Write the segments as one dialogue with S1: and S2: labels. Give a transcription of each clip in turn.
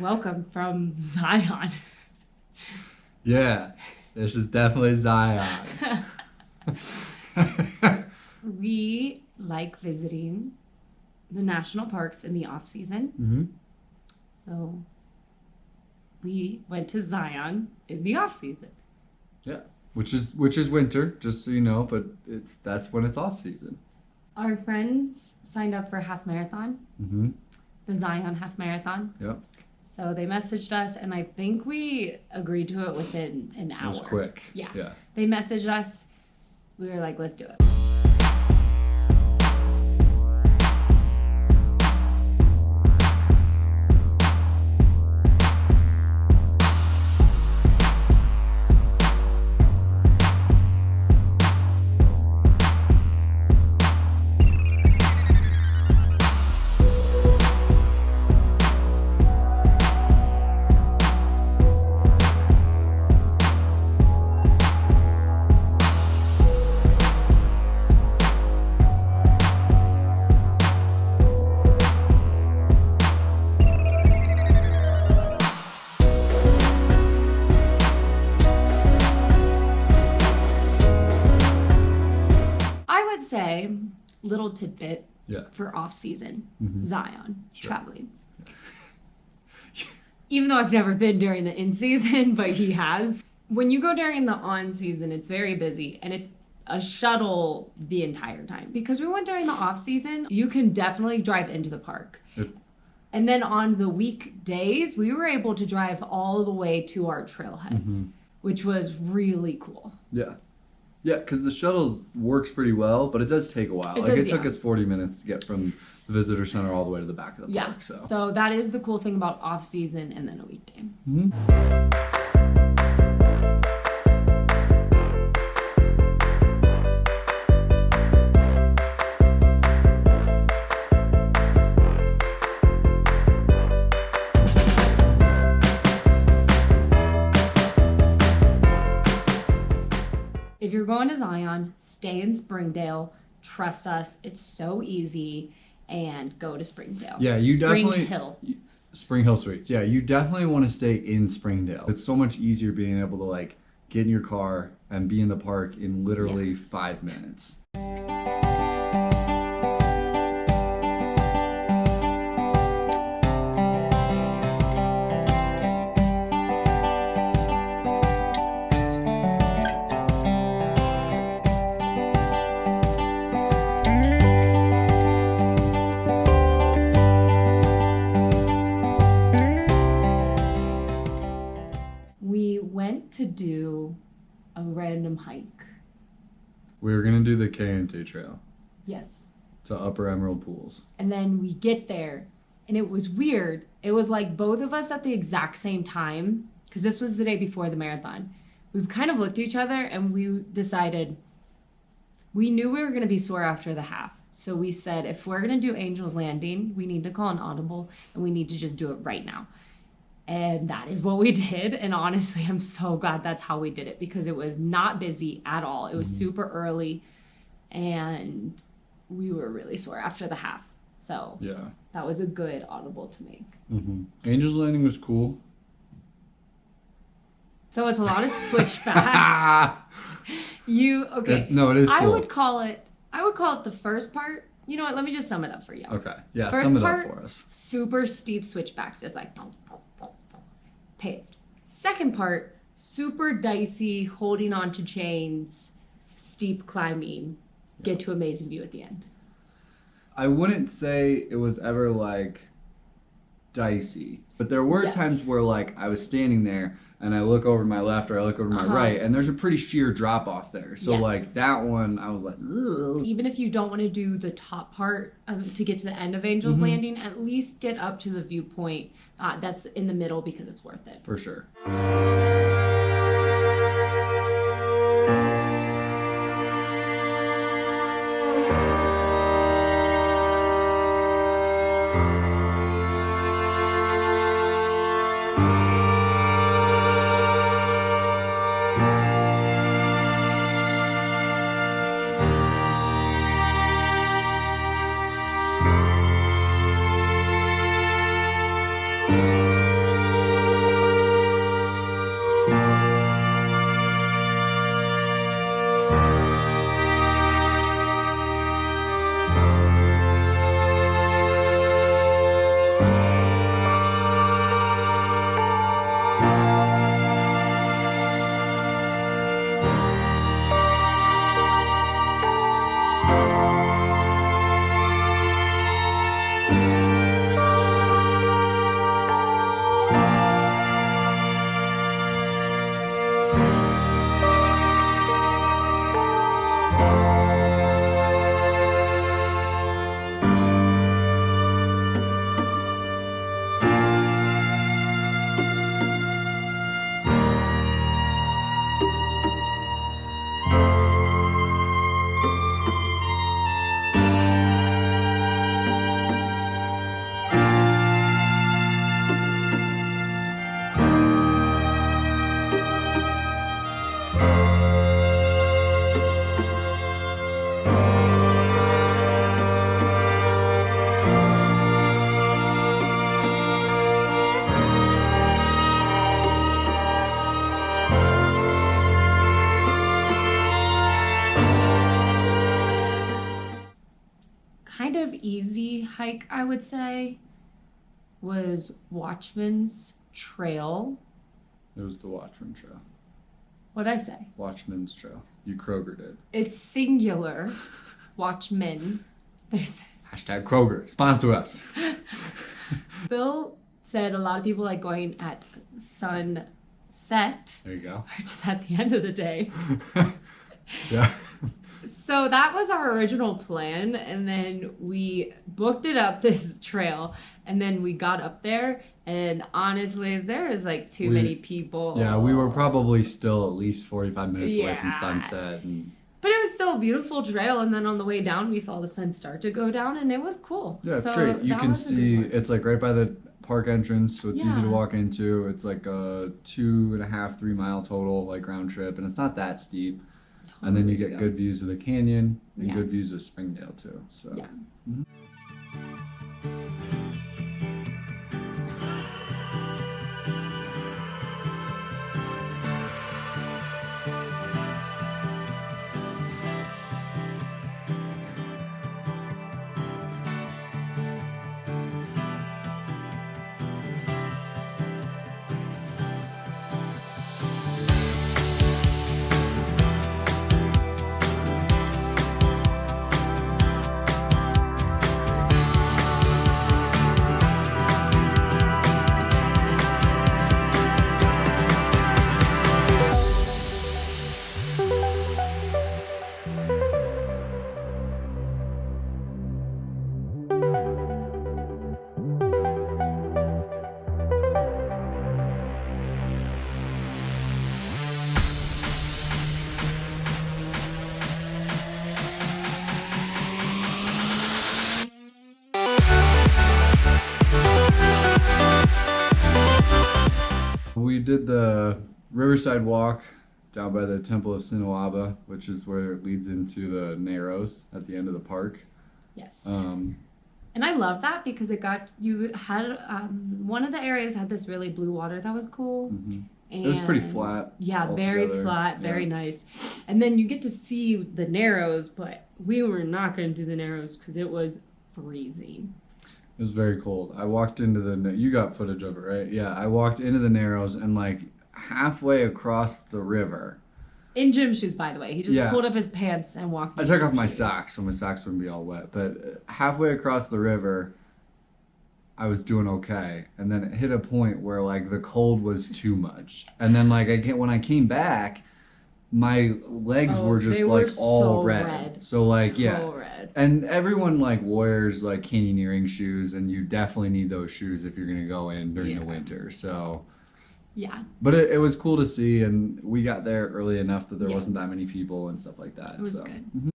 S1: welcome from Zion.
S2: Yeah, this is definitely Zion.
S1: We like visiting the national parks in the off-season.
S2: Mm-hmm.
S1: So we went to Zion in the off-season.
S2: Yeah, which is winter, just so you know, but that's when it's off season.
S1: Our friends signed up for a half marathon,
S2: Mm-hmm.
S1: the Zion half marathon.
S2: Yep.
S1: So they messaged us, and I think we agreed to it within an hour.
S2: It was quick.
S1: Yeah. They messaged us. We were like, let's do it. Say little tidbit for off season Zion traveling. Even though I've never been during the in season, but he has. When you go during the on season, it's very busy and it's a shuttle the entire time. Because we went during the off season, you can definitely drive into the park. And then on the weekdays, we were able to drive all the way to our trailheads, which was really cool.
S2: Yeah. Yeah, because the shuttle works pretty well, but it does take a while. It took us 40 minutes to get from the visitor center all the way to the back of the park.
S1: So that is the cool thing about off season and then a weekday.
S2: Mm-hmm.
S1: If you're going to Zion, stay in Springdale. Trust us, it's so easy. And go to Springdale.
S2: Yeah,
S1: Springdale
S2: Suites. Yeah, you definitely want to stay in Springdale. It's so much easier being able to like get in your car and be in the park in literally 5 minutes.
S1: To do a random hike.
S2: We were going to do the K&T Trail.
S1: Yes.
S2: To Upper Emerald Pools.
S1: And then we get there, and it was weird. It was like both of us at the exact same time, because this was the day before the marathon. We kind of looked at each other, and we decided we knew we were going to be sore after the half. So we said, if we're going to do Angel's Landing, we need to call an audible, and we need to just do it right now. And that is what we did. And honestly, I'm so glad that's how we did it because it was not busy at all. It was super early and we were really sore after the half. So that was a good audible to make.
S2: Angel's Landing was cool.
S1: So it's a lot of switchbacks.
S2: No, it is cool.
S1: I would call it the first part. You know what? Let me just sum it up for you.
S2: Okay. Yeah,
S1: first
S2: sum it
S1: part,
S2: up for us.
S1: Super steep switchbacks, just like paved. Second part, super dicey, holding on to chains, steep climbing, get to amazing view at the end.
S2: I wouldn't say it was ever like dicey, but there were times where like I was standing there and I look over to my left or I look over to my right and there's a pretty sheer drop off there. So like that one, I was like, ugh.
S1: Even if you don't want to do the top part to get to the end of Angel's Landing, at least get up to the viewpoint that's in the middle because it's worth it.
S2: For sure.
S1: easy hike, I would say, was Watchman's Trail.
S2: It was the Watchman Trail.
S1: What'd I say?
S2: Watchman's Trail. You Krogered it.
S1: It's singular. Watchmen. There's
S2: Hashtag Kroger. Sponsor us.
S1: Phil said a lot of people like going at sunset,
S2: There you go.
S1: which is at the end of the day.
S2: Yeah.
S1: So that was our original plan, and then we booked it up this trail, and then we got up there, and honestly, there was like too many people.
S2: Yeah, we were probably still at least 45 minutes away from
S1: Yeah.
S2: sunset. And
S1: But it was still a beautiful trail, and then on the way down, we saw the sun start to go down, and it was cool.
S2: yeah, it's
S1: So
S2: great. You
S1: that
S2: can
S1: was a good
S2: see,
S1: one.
S2: it's like right by the park entrance, so it's easy to
S1: Yeah.
S2: walk into. It's like a 2.5, 3 mile total, like round trip, and it's not that steep. And then you get good views of the canyon and
S1: Yeah.
S2: good views of Springdale too. So
S1: Yeah.
S2: we did the Riverside Walk down by the Temple of Sinawaba, which is where it leads into the Narrows at the end of the park.
S1: Yes.
S2: And
S1: I love that because you had one of the areas had this really blue water that was cool.
S2: And
S1: And
S2: it was pretty flat.
S1: Yeah, very
S2: altogether.
S1: flat, very nice. And then you get to see the Narrows, but we were not going to do the Narrows because it was freezing.
S2: It was very cold. I walked into you got footage of it, right? Yeah, I walked into the Narrows and like halfway across the river.
S1: In gym shoes, by the way. He just pulled up his pants and walked.
S2: I took off my socks so my socks wouldn't be all wet. But halfway across the river, I was doing okay. And then it hit a point where like the cold was too much. And then like when I came back, my legs were just like all red. So like
S1: red.
S2: And everyone like wears like canyoneering shoes, and you definitely need those shoes if you're gonna go in during the winter. So
S1: yeah.
S2: But it was cool to see, and we got there early enough that there wasn't that many people and stuff like that.
S1: It was good.
S2: Mhm.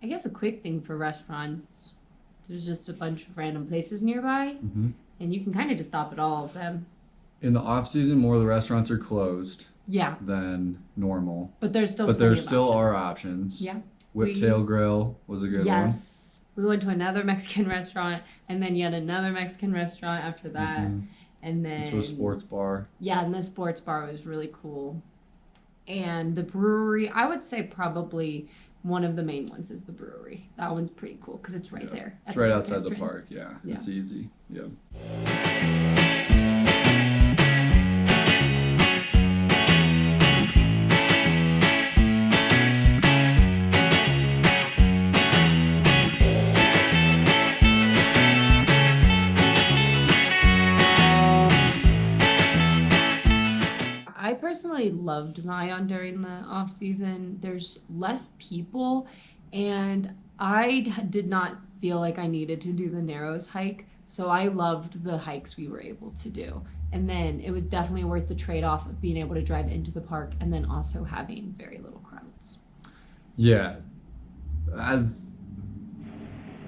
S1: I guess a quick thing for restaurants, there's just a bunch of random places nearby, and you can kind of just stop at all of them.
S2: In the off season, more of the restaurants are closed
S1: Yeah,
S2: than normal,
S1: but there's still
S2: but there
S1: plenty of
S2: still are
S1: options.
S2: options.
S1: Yeah.
S2: Whiptail Grill was a good one.
S1: Yes. We went to another Mexican restaurant, and then yet another Mexican restaurant after that. And then
S2: To a sports bar.
S1: Yeah, and the sports bar was really cool. And the brewery, I would say probably one of the main ones is the brewery. That one's pretty cool because it's right there.
S2: It's right outside the park. Yeah, it's easy. Yeah.
S1: I personally loved Zion during the off season. There's less people, and I did not feel like I needed to do the Narrows hike. So I loved the hikes we were able to do. And then it was definitely worth the trade-off of being able to drive into the park and then also having very little crowds.
S2: Yeah.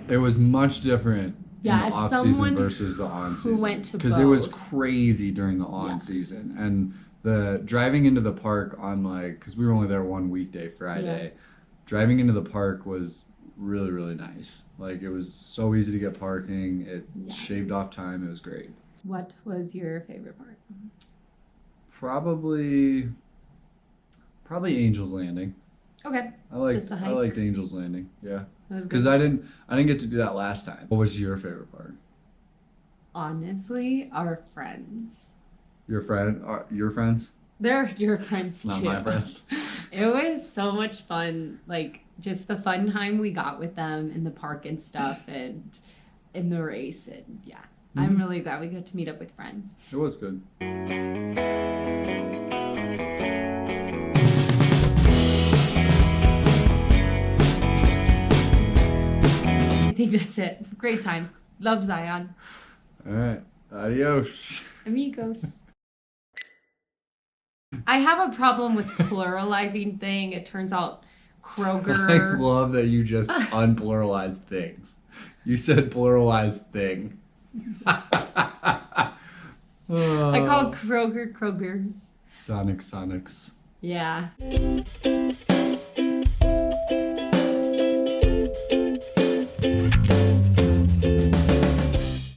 S2: It was much different in the off season versus the on season.
S1: Who went to
S2: because it was crazy during the on season, and the driving into the park on because we were only there one weekday Friday. Driving into the park was really, really nice. Like, it was so easy to get parking. It shaved off time. It was great.
S1: What was your favorite part?
S2: Probably Angel's Landing.
S1: Okay.
S2: I liked Angel's Landing. Yeah.
S1: That was good.
S2: Because I didn't get to do that last time. What was your favorite part?
S1: Honestly, our friends.
S2: Your friends?
S1: They're your friends too.
S2: Not my friends.
S1: It was so much fun. Like, just the fun time we got with them in the park and stuff, and in the race, and I'm really glad we got to meet up with friends.
S2: It was good.
S1: I think that's it. Great time. Love Zion.
S2: All right. Adios.
S1: Amigos. I have a problem with pluralizing thing. It turns out Kroger.
S2: I love that you just unpluralized things. You said pluralized thing.
S1: I called Kroger Krogers.
S2: Sonics.
S1: Yeah.